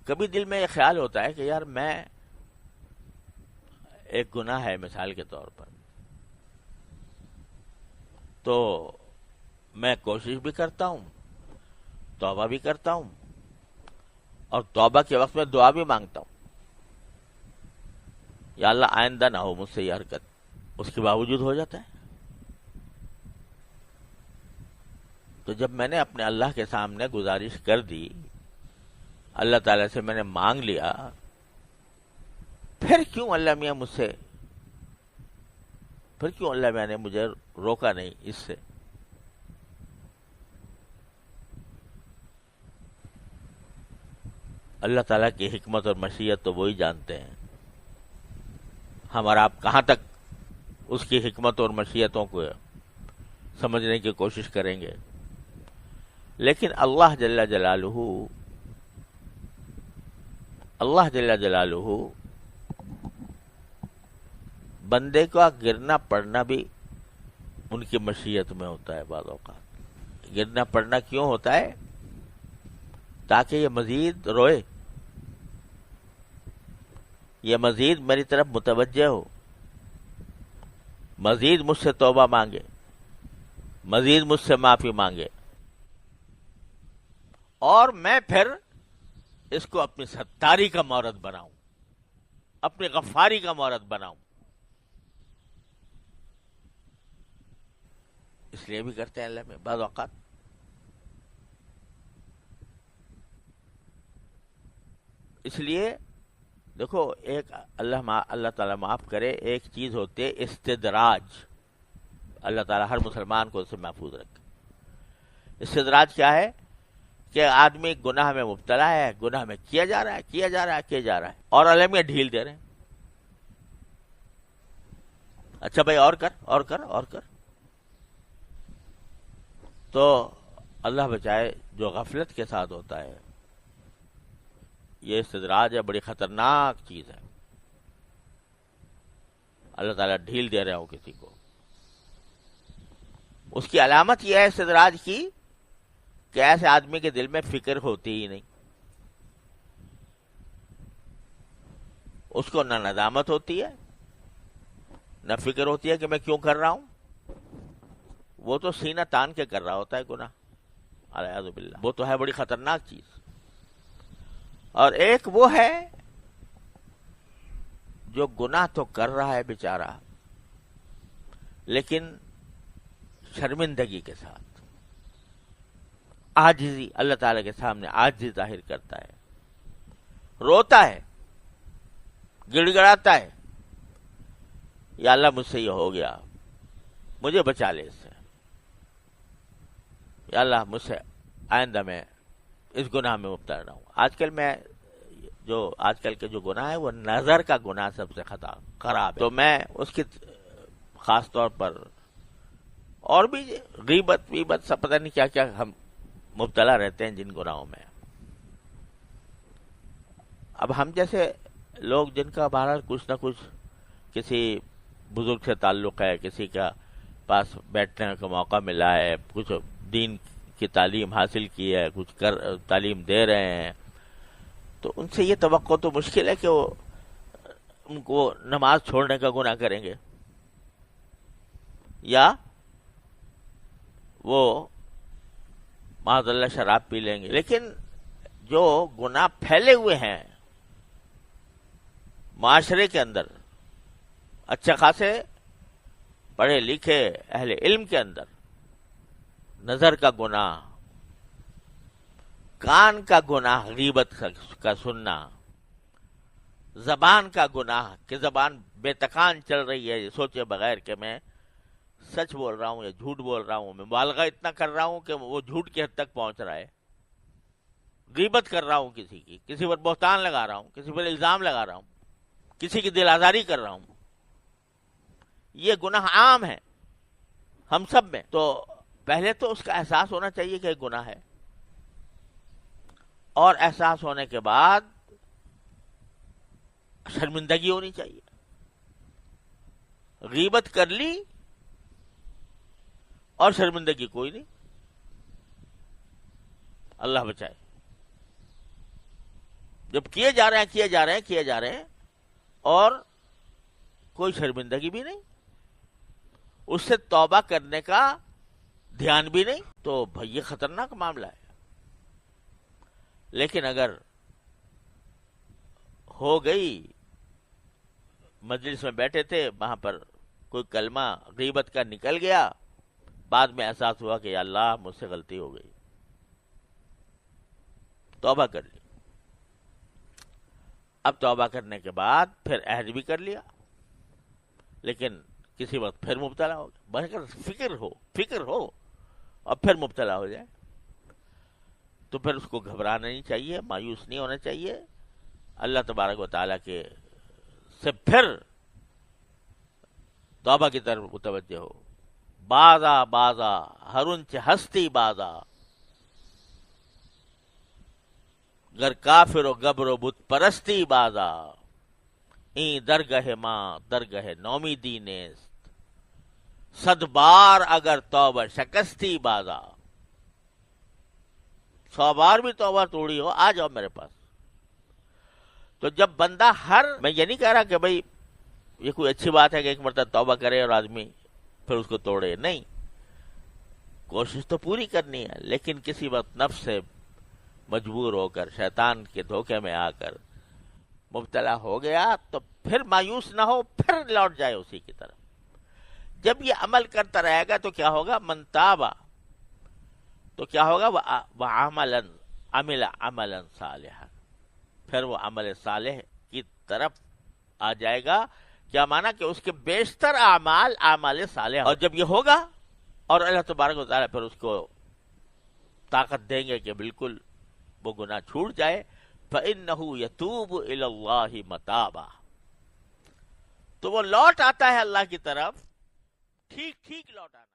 کبھی دل میں یہ خیال ہوتا ہے کہ یار میں ایک گناہ ہے مثال کے طور پر، تو میں کوشش بھی کرتا ہوں، توبہ بھی کرتا ہوں، اور توبہ کے وقت میں دعا بھی مانگتا ہوں، یا اللہ آئندہ نہ ہو مجھ سے یہ حرکت، اس کے باوجود ہو جاتا ہے۔ تو جب میں نے اپنے اللہ کے سامنے گزارش کر دی، اللہ تعالیٰ سے میں نے مانگ لیا، پھر کیوں اللہ میاں مجھ سے، پھر کیوں اللہ میاں نے مجھے روکا نہیں اس سے؟ اللہ تعالیٰ کی حکمت اور مشیت تو وہی جانتے ہیں، ہم اور آپ کہاں تک اس کی حکمت اور مشیتوں کو سمجھنے کی کوشش کریں گے؟ لیکن اللہ جل جلالہ بندے کا گرنا پڑنا بھی ان کی مشیت میں ہوتا ہے۔ بعض اوقات گرنا پڑنا کیوں ہوتا ہے؟ تاکہ یہ مزید روئے، یہ مزید میری طرف متوجہ ہو، مزید مجھ سے توبہ مانگے، مزید مجھ سے معافی مانگے، اور میں پھر اس کو اپنی ستاری کا مورد بناؤں، اپنی غفاری کا مورد بناؤں۔ اس لیے بھی کرتے ہیں اللہ میں بعض اوقات۔ اس لیے دیکھو، ایک اللہ تعالیٰ معاف کرے، ایک چیز ہوتی ہے استدراج، اللہ تعالیٰ ہر مسلمان کو اس سے محفوظ رکھے۔ استدراج کیا ہے؟ کہ آدمی گناہ میں مبتلا ہے، گناہ میں کیا جا رہا ہے، اور اللہ میں ڈھیل دے رہے ہیں، اچھا بھائی اور کر۔ تو اللہ بچائے، جو غفلت کے ساتھ ہوتا ہے یہ استدراج ہے، بڑی خطرناک چیز ہے۔ اللہ تعالیٰ ڈھیل دے رہے ہو کسی کو، اس کی علامت یہ ہے استدراج کی کہ ایسے آدمی کے دل میں فکر ہوتی ہی نہیں، اس کو نہ ندامت ہوتی ہے، نہ فکر ہوتی ہے کہ میں کیوں کر رہا ہوں، وہ تو سینہ تان کے کر رہا ہوتا ہے گناہ، اعوذ باللہ۔ وہ تو ہے بڑی خطرناک چیز۔ اور ایک وہ ہے جو گناہ تو کر رہا ہے بیچارہ، لیکن شرمندگی کے ساتھ، عاجزی، اللہ تعالی کے سامنے عاجزی ظاہر کرتا ہے، روتا ہے، گڑ گڑاتا ہے، یا اللہ مجھ سے یہ ہو گیا، مجھے بچا لے اس سے، یا اللہ مجھ سے آئندہ میں اس گناہ میں مبتلا نہ ہوں۔ آج کل کے جو گناہ ہے وہ نظر کا گناہ سب سے خراب ہے، تو میں اس کی خاص طور پر، اور بھی غیبت سب پتہ نہیں کیا کیا ہم مبتلا رہتے ہیں جن گناہوں میں۔ اب ہم جیسے لوگ جن کا بہرحال کچھ نہ کچھ کسی بزرگ سے تعلق ہے، کسی کا پاس بیٹھنے کا موقع ملا ہے، کچھ دین کی تعلیم حاصل کی ہے، کچھ تعلیم دے رہے ہیں، تو ان سے یہ توقع تو مشکل ہے کہ وہ ان کو نماز چھوڑنے کا گناہ کریں گے، یا وہ معاذ اللہ شراب پی لیں گے۔ لیکن جو گناہ پھیلے ہوئے ہیں معاشرے کے اندر، اچھے خاصے پڑھے لکھے اہل علم کے اندر، نظر کا گناہ، کان کا گناہ، غیبت کا سننا، زبان کا گناہ کہ زبان بے تکان چل رہی ہے، یہ سوچے بغیر کہ میں سچ بول رہا ہوں یا جھوٹ بول رہا ہوں، میں مبالغہ اتنا کر رہا ہوں کہ وہ جھوٹ کی حد تک پہنچ رہا ہے، غیبت کر رہا ہوں کسی کی، کسی پر بہتان لگا رہا ہوں، کسی پر الزام لگا رہا ہوں، کسی کی دل آزاری کر رہا ہوں، یہ گناہ عام ہے ہم سب میں۔ تو پہلے تو اس کا احساس ہونا چاہیے کہ یہ گناہ ہے، اور احساس ہونے کے بعد شرمندگی ہونی چاہیے۔ غیبت کر لی اور شرمندگی کوئی نہیں، اللہ بچائے۔ جب کیے جا رہے ہیں اور کوئی شرمندگی بھی نہیں، اس سے توبہ کرنے کا دھیان بھی نہیں، تو بھئی یہ خطرناک معاملہ ہے۔ لیکن اگر ہو گئی، مجلس میں بیٹھے تھے، وہاں پر کوئی کلمہ غیبت کا نکل گیا، بعد میں احساس ہوا کہ یا اللہ مجھ سے غلطی ہو گئی، توبہ کر لی۔ اب توبہ کرنے کے بعد پھر عہد بھی کر لیا، لیکن کسی وقت پھر مبتلا ہو گیا، بلکہ فکر ہو اور پھر مبتلا ہو جائے تو پھر اس کو گھبرانا نہیں چاہیے، مایوس نہیں ہونا چاہیے، اللہ تبارک و تعالیٰ کے سے پھر توبہ کی طرف متوجہ ہو۔ بازا ہرنچ ہستی بازا، گر کافر و گبر و بت پرستی بازا، این درگہ ماں درگہ نومیدی نیست، صد بار اگر توبہ شکستی بازا، 100 بار بھی توبہ توڑی ہو آ جاؤ میرے پاس۔ تو جب بندہ میں یہ نہیں کہہ رہا کہ بھئی یہ کوئی اچھی بات ہے کہ ایک مرتبہ توبہ کرے اور آدمی پھر اس کو توڑے، نہیں، کوشش تو پوری کرنی ہے، لیکن کسی وقت نفس سے مجبور ہو کر، شیطان کے دھوکے میں آ کر مبتلا ہو گیا تو پھر مایوس نہ ہو، پھر لوٹ جائے اسی کی طرف۔ جب یہ عمل کرتا رہے گا تو کیا ہوگا؟ من تابا، تو کیا ہوگا؟ وہ عمل عملا صالحا، پھر وہ عمل صالح کی طرف آ جائے گا۔ کیا مانا کہ اس کے بیشتر اعمال صالح، اور جب یہ ہوگا اور اللہ تبارک و تعالیٰ پھر اس کو طاقت دیں گے کہ بالکل وہ گناہ چھوٹ جائے، فَإِنَّهُ يَتُوبُ إِلَى اللَّهِ مَتَابًا، تو وہ لوٹ آتا ہے اللہ کی طرف، ٹھیک لوٹ آنا۔